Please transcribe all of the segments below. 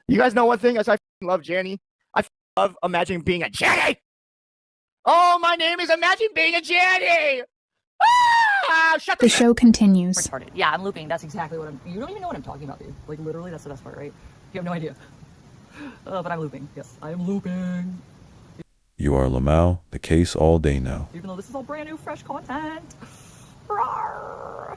You guys know one thing? As I love Janny, I love imagining being a Janny. Oh, my name is Imagine Being a Janny. Ah, shut the show continues. Retarded. Yeah, I'm looping. That's exactly what I'm. You don't even know what I'm talking about, dude. Like literally, that's the best part, right? You have no idea. But I'm looping. Yes, I am looping. You are Lamau, the case all day now. Even though this is all brand new, fresh content. Rawr.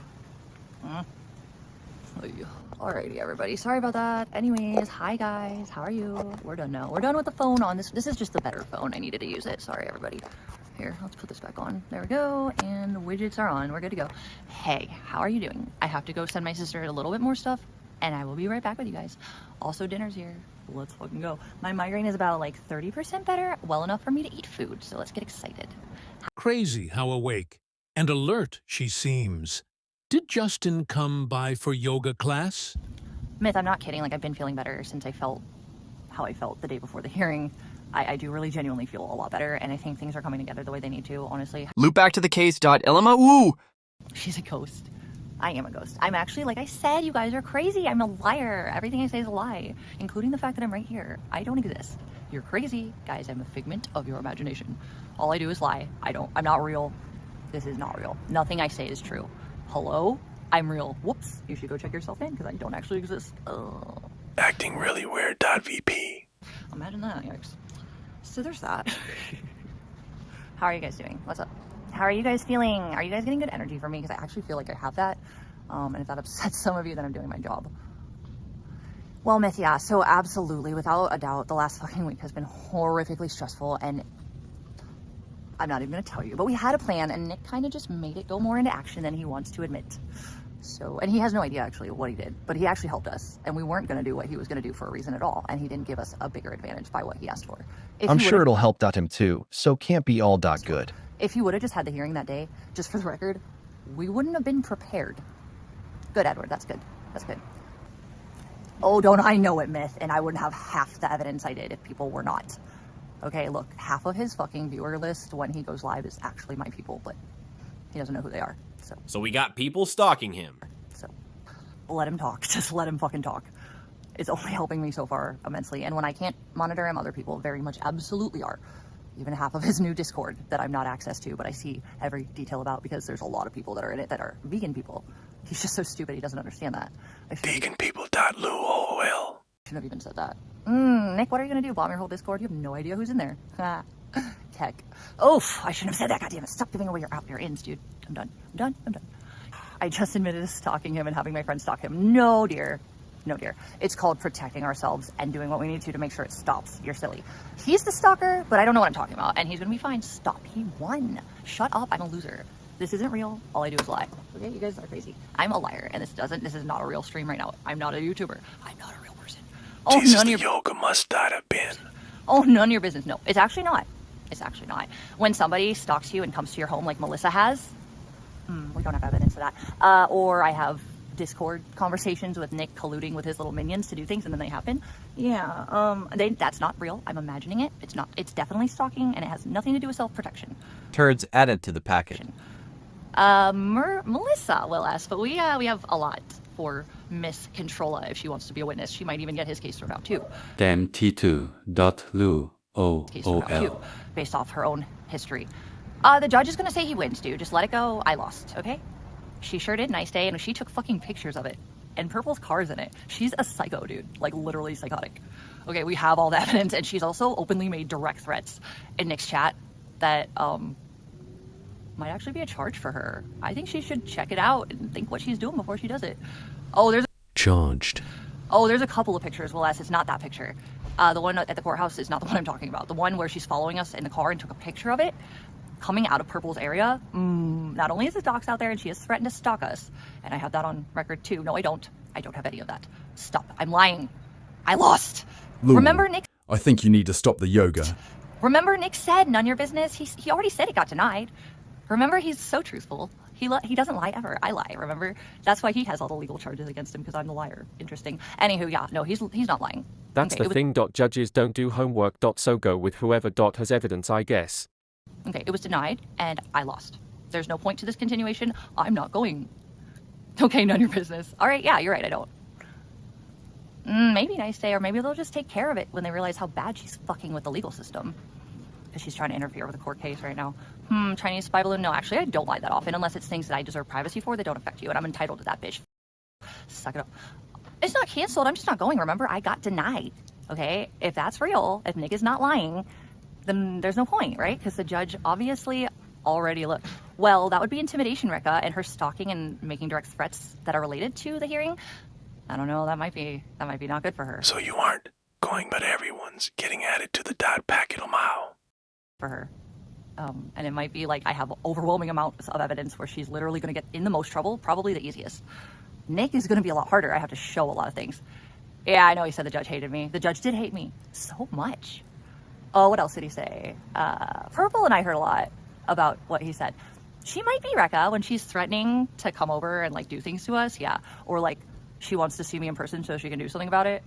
Alrighty, everybody. Sorry about that. Anyways, hi guys. How are you? We're done now. We're done with the phone on this. This is just the better phone. I needed to use it. Sorry, everybody. Here, let's put this back on. There we go. And the widgets are on. We're good to go. Hey, how are you doing? I have to go send my sister a little bit more stuff, and I will be right back with you guys. Also, dinner's here. Let's fucking go. My migraine is about like 30% better, well enough for me to eat food. So let's get excited. Crazy how awake and alert she seems. Did Justin come by for yoga class? Myth, I'm not kidding. Like, I've been feeling better since I felt how I felt the day before the hearing. I do really genuinely feel a lot better, and I think things are coming together the way they need to, honestly. Loop back to the case.lma. Woo! She's a ghost. I am a ghost. I'm actually, like I said, you guys are crazy. I'm a liar. Everything I say is a lie, including the fact that I'm right here. I don't exist. You're crazy. Guys, I'm a figment of your imagination. All I do is lie. I'm not real. This is not real. Nothing I say is true. Hello? I'm real. Whoops. You should go check yourself in, because I don't actually exist. Acting really weird. VP. Imagine that, yikes. So there's that. How are you guys doing? What's up? How are you guys feeling? Are you guys getting good energy from me? Because I actually feel like I have that. And if that upsets some of you, then I'm doing my job. Well, Myth, yeah. So absolutely, without a doubt, the last fucking week has been horrifically stressful, and I'm not even going to tell you. But we had a plan, and Nick kind of just made it go more into action than he wants to admit. So, and he has no idea actually what he did, but he actually helped us, and we weren't going to do what he was going to do for a reason at all, and he didn't give us a bigger advantage by what he asked for. I'm sure it'll help him too, so can't be all good. If he would have just had the hearing that day, just for the record, we wouldn't have been prepared. Good, Edward, that's good. That's good. Oh, don't I know it, Myth, and I wouldn't have half the evidence I did if people were not. Okay, look, half of his fucking viewer list when he goes live is actually my people, but he doesn't know who they are. So we got people stalking him. So let him talk. Just let him fucking talk. It's only helping me so far immensely. And when I can't monitor him, other people very much absolutely are. Even half of his new Discord that I'm not access to, but I see every detail about, because there's a lot of people that are in it that are vegan people. He's just so stupid he doesn't understand that. Veganpeople.lol. Shouldn't have even said that. Nick, what are you gonna do? Bomb your whole Discord? You have no idea who's in there. Tech. Oof, I shouldn't have said that. Goddammit. Stop giving away your ins, dude. I'm done. I just admitted to stalking him and having my friends stalk him. No, dear. No, dear. It's called protecting ourselves and doing what we need to make sure it stops. You're silly. He's the stalker, but I don't know what I'm talking about, and he's gonna be fine. Stop. He won. Shut up. I'm a loser. This isn't real. All I do is lie. Okay, you guys are crazy. I'm a liar, and this is not a real stream right now. I'm not a YouTuber. I'm not a real person. Oh, Jesus, none of your yoga must not have been. Oh, none of your business. No, it's actually not. It's actually not. When somebody stalks you and comes to your home like Melissa has, we don't have evidence of that. Or I have Discord conversations with Nick colluding with his little minions to do things, and then they happen. Yeah, that's not real. I'm imagining it. It's not. It's definitely stalking, and it has nothing to do with self-protection. Turds added to the package. Melissa will ask, but we have a lot for Miss Controlla if she wants to be a witness. She might even get his case thrown out too. Damn T2.lu. Based off her own history. The judge is gonna say he wins, dude. Just let it go. I lost, okay? She sure did. Nice day, and she took fucking pictures of it. And Purple's car's in it. She's a psycho, dude. Like, literally psychotic. Okay, we have all the evidence, and she's also openly made direct threats in Nick's chat that, might actually be a charge for her. I think she should check it out and think what she's doing before she does it. Oh, there's a couple of pictures. Well, it's not that picture. The one at the courthouse is not the one I'm talking about. The one where she's following us in the car and took a picture of it coming out of Purple's area. Not only is the docs out there, and she has threatened to stalk us, and I have that on record too. No, I don't have any of that. Stop. I'm lying. I lost. Lou, remember Nick? I think you need to stop the yoga. Remember Nick said none of your business? He already said it got denied. Remember, he's so truthful. He doesn't lie ever. I lie, remember? That's why he has all the legal charges against him, because I'm the liar. Interesting. Anywho, yeah, no, he's not lying. That's okay, the thing. Judges don't do homework. So go with whoever has evidence, I guess. Okay, it was denied, and I lost. There's no point to this continuation. I'm not going. Okay, none of your business. All right, yeah, you're right, I don't. Maybe nice day, or maybe they'll just take care of it when they realize how bad she's fucking with the legal system. Because she's trying to interfere with a court case right now. Chinese spy balloon? No, actually, I don't lie that often, unless it's things that I deserve privacy for that don't affect you, and I'm entitled to that, bitch. Suck it up. It's not canceled, I'm just not going, remember? I got denied, okay? If that's real, if Nick is not lying, then there's no point, right? Because the judge obviously already looked. Well, that would be intimidation, Rekka, and her stalking and making direct threats that are related to the hearing. I don't know, that might be not good for her. So you aren't going, but everyone's getting added to the dot packet Lamau. For her. And it might be like I have overwhelming amounts of evidence where she's literally going to get in the most trouble, probably the easiest. Nick is going to be a lot harder. I have to show a lot of things. Yeah, I know he said the judge hated me. The judge did hate me so much. Oh, what else did he say? Purple and I heard a lot about what he said. She might be Rekka when she's threatening to come over and like do things to us. Yeah. Or like she wants to see me in person so she can do something about it.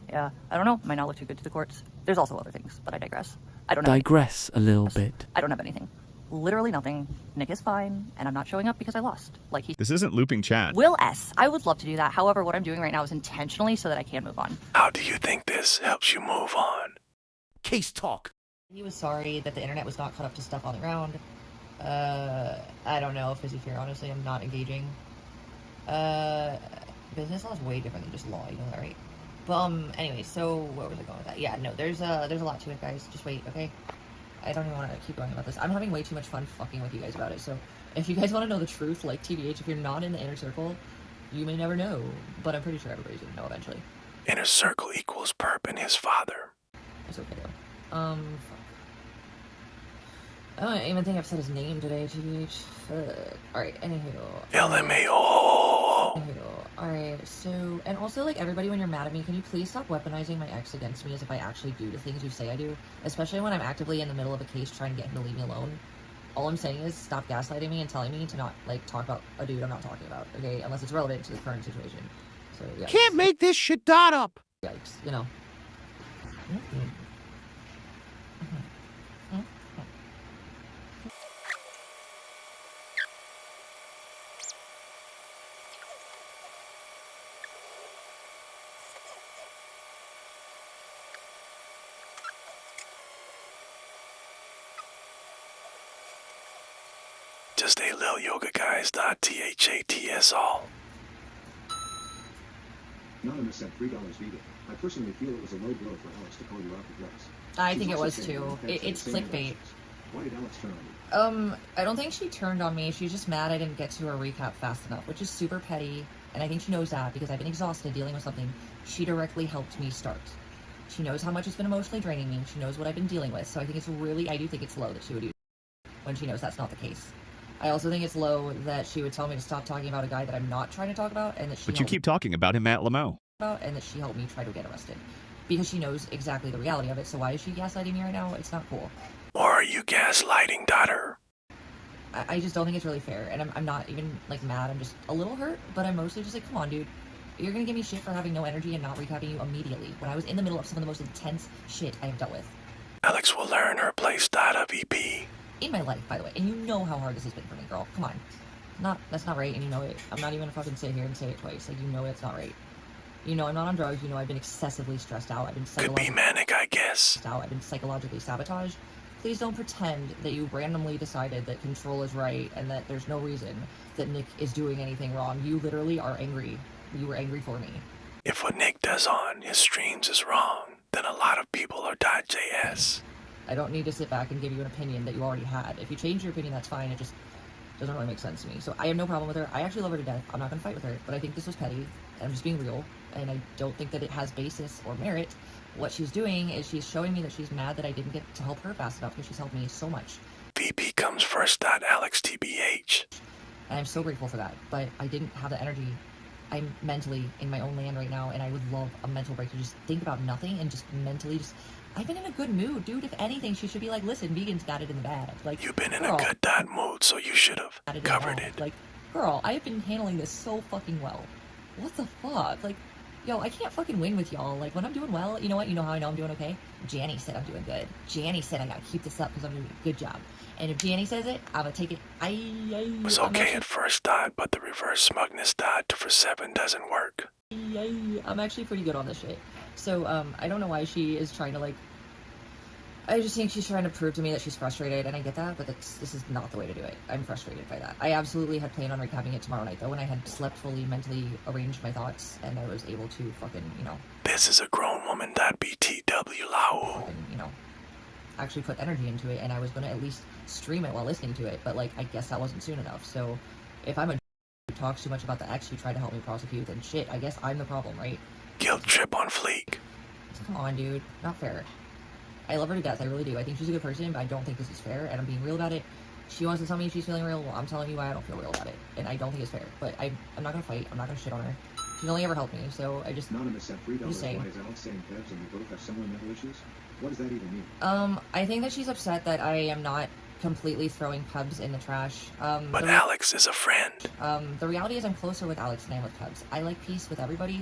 Yeah. I don't know. Might not look too good to the courts. There's also other things, but I digress. I don't digress a little bit. I don't have anything. Literally nothing. Nick is fine, and I'm not showing up because I lost. Like he. This isn't looping chat. Will S. I would love to do that. However, what I'm doing right now is intentionally so that I can move on. How do you think this helps you move on? Case talk. He was sorry that the internet was not caught up to stuff on the ground. I don't know, Fizzy Fear, honestly, I'm not engaging. Business law is way different than just law, you know that, right? But, anyway, so, where was I going with that? Yeah, no, there's a lot to it, guys. Just wait, okay? I don't even want to keep going about this. I'm having way too much fun fucking with you guys about it, so if you guys want to know the truth, like, TBH, if you're not in the inner circle, you may never know, but I'm pretty sure everybody's gonna know eventually. Inner circle equals Purp and his father. It's okay, though. Fuck. I don't even think I've said his name today, TBH. Fuck. Alright, anywho. LMAO. Alright, so, and also, like, everybody, when you're mad at me, can you please stop weaponizing my ex against me as if I actually do the things you say I do? Especially when I'm actively in the middle of a case trying to get him to leave me alone. All I'm saying is stop gaslighting me and telling me to not, like, talk about a dude I'm not talking about, okay? Unless it's relevant to the current situation. So, yeah. Can't make this shit dot up. Yikes, you know. Just a little yoga guys. THATS all. Anonymous said $3 vegan. I personally feel it was a low blow for Alex to call you out for drugs. I think it was too. It's clickbait. Why did Alex turn on you? I don't think she turned on me. She's just mad I didn't get to her recap fast enough, which is super petty. And I think she knows that because I've been exhausted dealing with something she directly helped me start. She knows how much it's been emotionally draining me. She knows what I've been dealing with. So I think it's really, I do think it's low that she would do when she knows that's not the case. I also think it's low that she would tell me to stop talking about a guy that I'm not trying to talk about, and that she. But you keep talking about him at Lamau. And that she helped me try to get arrested, because she knows exactly the reality of it. So why is she gaslighting me right now? It's not cool. Or are you gaslighting daughter? I just don't think it's really fair, and I'm not even like mad. I'm just a little hurt, but I'm mostly just like, come on, dude. You're gonna give me shit for having no energy and not recapping you immediately when I was in the middle of some of the most intense shit I have dealt with. Alex will learn her place. VP. In my life, by the way, and you know how hard this has been for me, girl. Come on. That's not right, and you know it. I'm not even gonna fucking sit here and say it twice. Like, you know it's not right. You know I'm not on drugs. You know I've been excessively stressed out. I've been Could be manic, I guess. I've been psychologically sabotaged. Please don't pretend that you randomly decided that control is right and that there's no reason that Nick is doing anything wrong. You literally are angry. You were angry for me. If what Nick does on his streams is wrong, then a lot of people are .js. I don't need to sit back and give you an opinion that you already had. If you change your opinion, that's fine. It just doesn't really make sense to me. So I have no problem with her. I actually love her to death. I'm not going to fight with her. But I think this was petty. I'm just being real. And I don't think that it has basis or merit. What she's doing is she's showing me that she's mad that I didn't get to help her fast enough because she's helped me so much. VP comes first. Alex TBH. And I'm so grateful for that. But I didn't have the energy. I'm mentally in my own land right now. And I would love a mental break to just think about nothing and just mentally just... I've been in a good mood, dude. If anything, she should be like, listen, vegans got it in the bag. Like, you've been in a good mood, so you should have covered it. Like, girl, I've been handling this so fucking well. What the fuck? Like, yo, I can't fucking win with y'all. Like, when I'm doing well, you know what? You know how I know I'm doing okay? Janny said I'm doing good. Janny said I gotta keep this up because I'm doing a good job. And if Janny says it, I'm gonna take it. It was okay at first, but the reverse smugness to for 7 doesn't work. I'm actually pretty good on this shit. So, I don't know why she is trying to, like, I just think she's trying to prove to me that she's frustrated, and I get that, but this is not the way to do it. I'm frustrated by that. I absolutely had planned on recapping it tomorrow night, though, when I had slept fully, mentally arranged my thoughts, and I was able to fucking, you know... This is a grown woman. BTW Lau. Fucking, you know, actually put energy into it, and I was going to at least stream it while listening to it, but, like, I guess that wasn't soon enough. So, if I'm a who talks too much about the ex who tried to help me prosecute, then shit, I guess I'm the problem, right? Guilt trip on fleek. Come on, dude. Not fair. I love her to death, I really do. I think she's a good person, but I don't think this is fair, and I'm being real about it. She wants to tell me she's feeling real, well, I'm telling you why I don't feel real about it, and I don't think it's fair. But I'm not gonna fight, I'm not gonna shit on her. She's only ever helped me, so I just... Anonymous at $3. Why is Alex saying Pebs and we both have similar mental issues? What does that even mean? I think that she's upset that I am not completely throwing Pebs in the trash. But Alex is a friend. The reality is I'm closer with Alex than I am with Pebs. I like peace with everybody,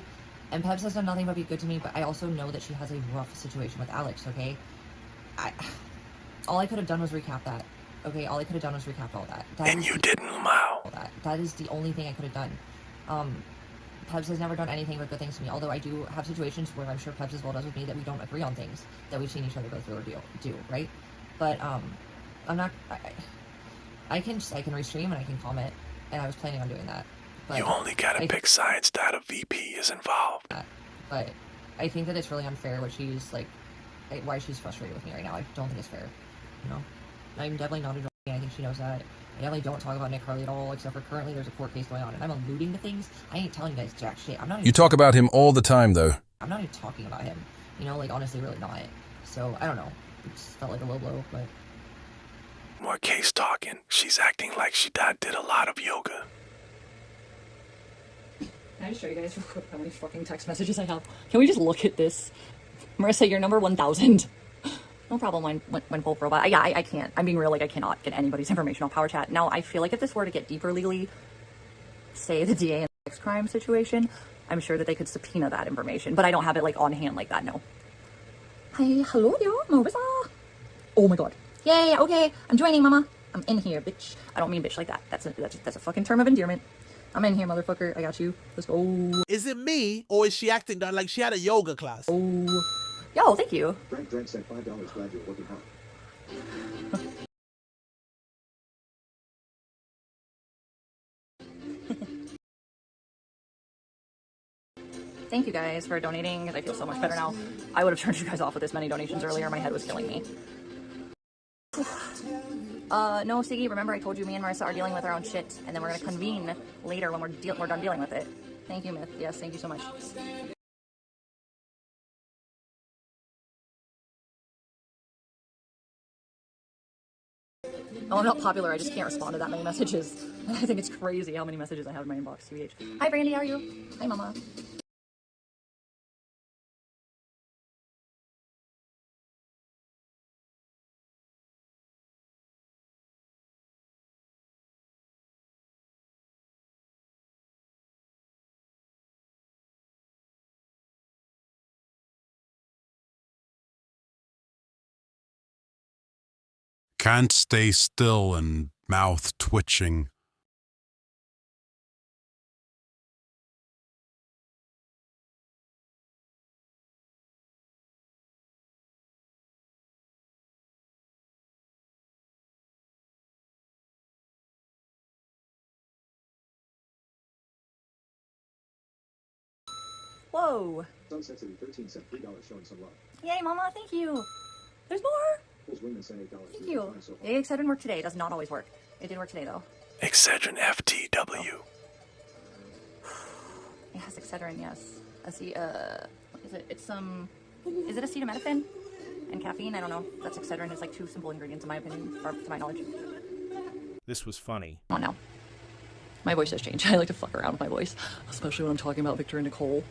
and Pebs has done nothing but be good to me, but I also know that she has a rough situation with Alex, okay? All I could have done was recap that. Okay, all I could have done was recap all that. And you didn't, Lamau. That is the only thing I could have done. Pebs has never done anything but good things to me, although I do have situations where I'm sure Pebs as well does with me that we don't agree on things that we've seen each other go through or do, right? But, I'm not... I can restream and I can comment, and I was planning on doing that. But you only gotta pick sides that a VP is involved. But I think that it's really unfair what she's, like, why she's frustrated with me right now. I don't think it's fair, you know? I'm definitely not enjoying it. I think she knows that. I definitely don't talk about Nick Harley at all, except for currently there's a court case going on, and I'm alluding to things. I ain't telling you guys jack shit. I'm not even... You talk about him all the time, though. I'm not even talking about him. You know, like, honestly, really not. So, I don't know. It just felt like a low blow, but... More case talking. She's acting like she did a lot of yoga. Can I just show you guys real quick how many fucking text messages I have? Can we just look at this? Marissa, you're number 1,000. No problem when Wolf Robot. Yeah, I can't. I'm being real, like, I cannot get anybody's information on Power Chat. Now, I feel like if this were to get deeper legally, say the DA in the sex crime situation, I'm sure that they could subpoena that information, but I don't have it, like, on hand like that, no. Hi, hello there, Marissa. Oh my god. Yay, okay, I'm joining, mama. I'm in here, bitch. I don't mean bitch like that. That's a fucking term of endearment. I'm in here, motherfucker. I got you. Let's go. Is it me, or is she acting like she had a yoga class? Oh. Yo, thank you. Frank Drake said $5. Glad you're working hard. Thank you guys for donating, because I feel so much better now. I would have turned you guys off with this many donations earlier. My head was killing me. No, Siggy, remember I told you me and Marissa are dealing with our own shit, and then we're going to convene later when we're done dealing with it. Thank you, Myth. Yes, thank you so much. Oh, I'm not popular. I just can't respond to that many messages. I think it's crazy how many messages I have in my inbox. TBH. Hi, Brandy. How are you? Hi, Mama. Can't stay still and mouth twitching. Whoa. Sunset 13 cent $3 showing some love. Yay, Mama. Thank you. There's more. Those women said $8. Thank you. Yeah, Excedrin worked today. It does not always work. It did work today, though. Excedrin FTW. Yes, Excedrin, yes. What is it? It's is it acetaminophen and caffeine? I don't know. That's Excedrin. It's like two simple ingredients in my opinion, or to my knowledge. This was funny. Oh no. My voice has changed. I like to fuck around with my voice, especially when I'm talking about Victor and Nicole.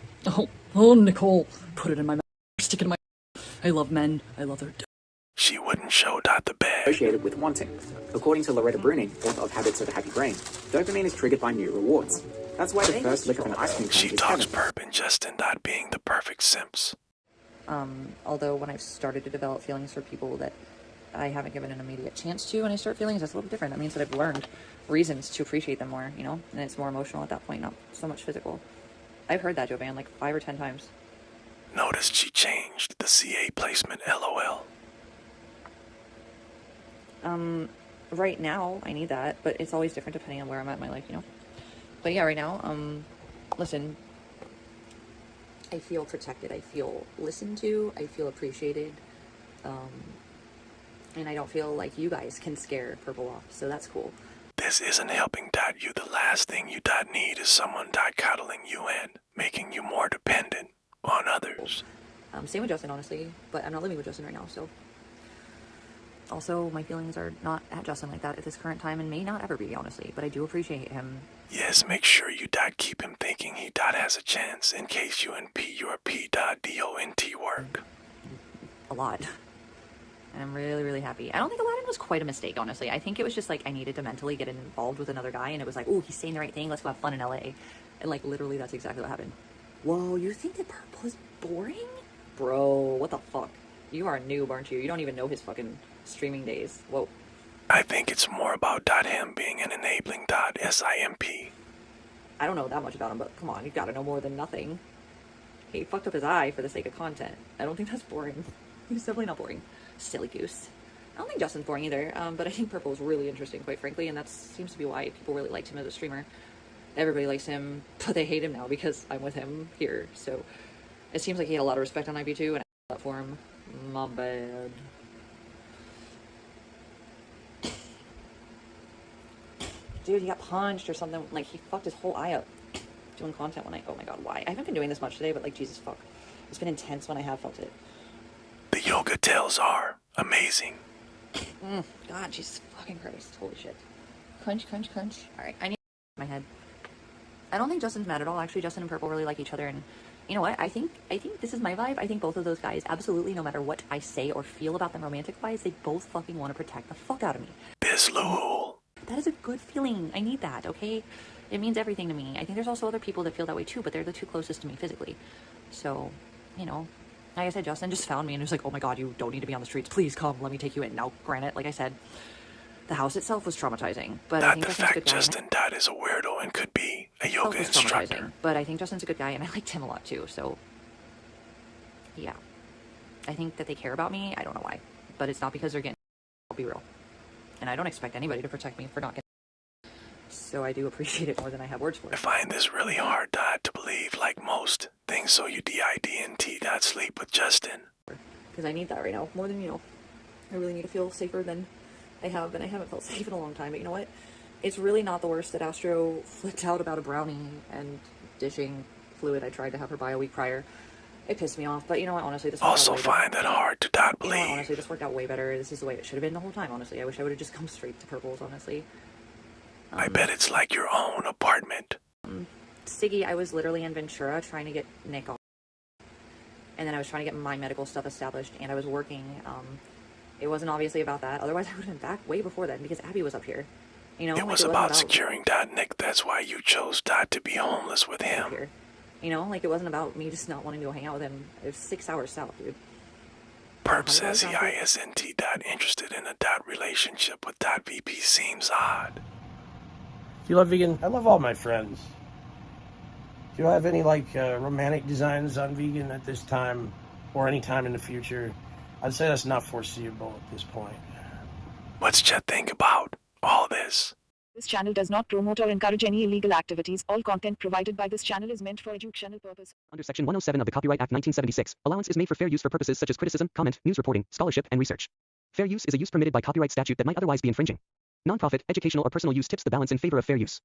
Oh, Nicole. Put it in my mouth. Stick it in my... I love men. I love their... She wouldn't show Dot the bed. Associated with wanting. According to Loretta Bruning, author of Habits of a Happy Brain, dopamine is triggered by new rewards. That's why the first lick of an ice cream cone She is talks heaven. purp and Justin not being the perfect simps. Although when I've started to develop feelings for people that I haven't given an immediate chance to, and I start feelings, that's a little different. That means that I've learned reasons to appreciate them more, you know? And it's more emotional at that point, not so much physical. I've heard that, Jovan, like 5 or 10 times. Noticed she changed the CA placement, lol. Right now, I need that, but it's always different depending on where I'm at in my life, you know? But yeah, right now, listen, I feel protected, I feel listened to, I feel appreciated, and I don't feel like you guys can scare Purple off, so that's cool. This isn't helping you. The last thing you need is someone coddling you and making you more dependent on others. Same with Justin, honestly, but I'm not living with Justin right now, so. Also, my feelings are not at Justin like that at this current time and may not ever be, honestly, but I do appreciate him. Yes, make sure you keep him thinking he has a chance in case you and your P.DONT work. A lot. And I'm really, really happy. I don't think Aladdin was quite a mistake, honestly. I think it was just like I needed to mentally get involved with another guy, and it was like, oh, he's saying the right thing, let's go have fun in LA. And like, literally, that's exactly what happened. Whoa, you think that Purple is boring? Bro, what the fuck? You are a noob, aren't you? You don't even know his fucking streaming days. Whoa. I think it's more about him being an enabling SIMP. I don't know that much about him, but come on, you gotta know more than nothing. He fucked up his eye for the sake of content. I don't think that's boring. He's definitely not boring. Silly goose. I don't think Justin's boring either, but I think Purple is really interesting, quite frankly, and that seems to be why people really liked him as a streamer. Everybody likes him, but they hate him now because I'm with him here, so it seems like he had a lot of respect on IB2, and I that for him. My bad. Dude, he got punched or something. Like, he fucked his whole eye up doing content when oh my god, why? I haven't been doing this much today, but like, Jesus fuck. It's been intense when I have felt it. The yoga tales are amazing. God, Jesus fucking Christ. Holy shit. Crunch, crunch, crunch. Alright, I need my head. I don't think Justin's mad at all. Actually, Justin and Purple really like each other, and you know what? I think this is my vibe. I think both of those guys, absolutely, no matter what I say or feel about them romantic-wise, they both fucking want to protect the fuck out of me. Bislul. That is a good feeling. I need that, okay? It means everything to me. I think there's also other people that feel that way too, but they're the two closest to me physically. So, you know, like I said, Justin just found me and was like, oh my god, you don't need to be on the streets. Please come, let me take you in. Now, granted, like I said, the house itself was traumatizing, but I think Justin's a good guy. Justin Dad is a weirdo and could be a yoga instructor. But I think Justin's a good guy, and I liked him a lot too, so yeah. I think that they care about me. I don't know why, but it's not because they're getting. I'll be real. And I don't expect anybody to protect me for not getting. So I do appreciate it more than I have words for. I find this really hard to believe, like most things, so you DIDNT sleep with Justin. Because I need that right now, more than, you know, I really need to feel safer than I have, and I haven't felt safe in a long time. But you know what? It's really not the worst that Astro flipped out about a brownie and dishing fluid I tried to have her buy a week prior. It pissed me off, but you know what, honestly, this also find that hard to believe. You know what, honestly, this worked out way better. This is the way it should have been the whole time, honestly. I wish I would have just come straight to Purple's, honestly. I bet it's like your own apartment. Siggy, I was literally in Ventura trying to get Nick off. And then I was trying to get my medical stuff established, and I was working. It wasn't obviously about that. Otherwise, I would have been back way before then, because Abby was up here. You know, it was about securing Nick. That's why you chose to be homeless with him. You know, like, it wasn't about me just not wanting to go hang out with him. It was 6 hours south, dude. Purp says he isn't interested in a relationship with VP seems odd. Do you love vegan? I love all my friends. Do you have any, like, romantic designs on vegan at this time or any time in the future? I'd say that's not foreseeable at this point. What's Chet think about all this? This channel does not promote or encourage any illegal activities. All content provided by this channel is meant for educational purpose. Under Section 107 of the Copyright Act 1976, allowance is made for fair use for purposes such as criticism, comment, news reporting, scholarship, and research. Fair use is a use permitted by copyright statute that might otherwise be infringing. Nonprofit, educational, or personal use tips the balance in favor of fair use.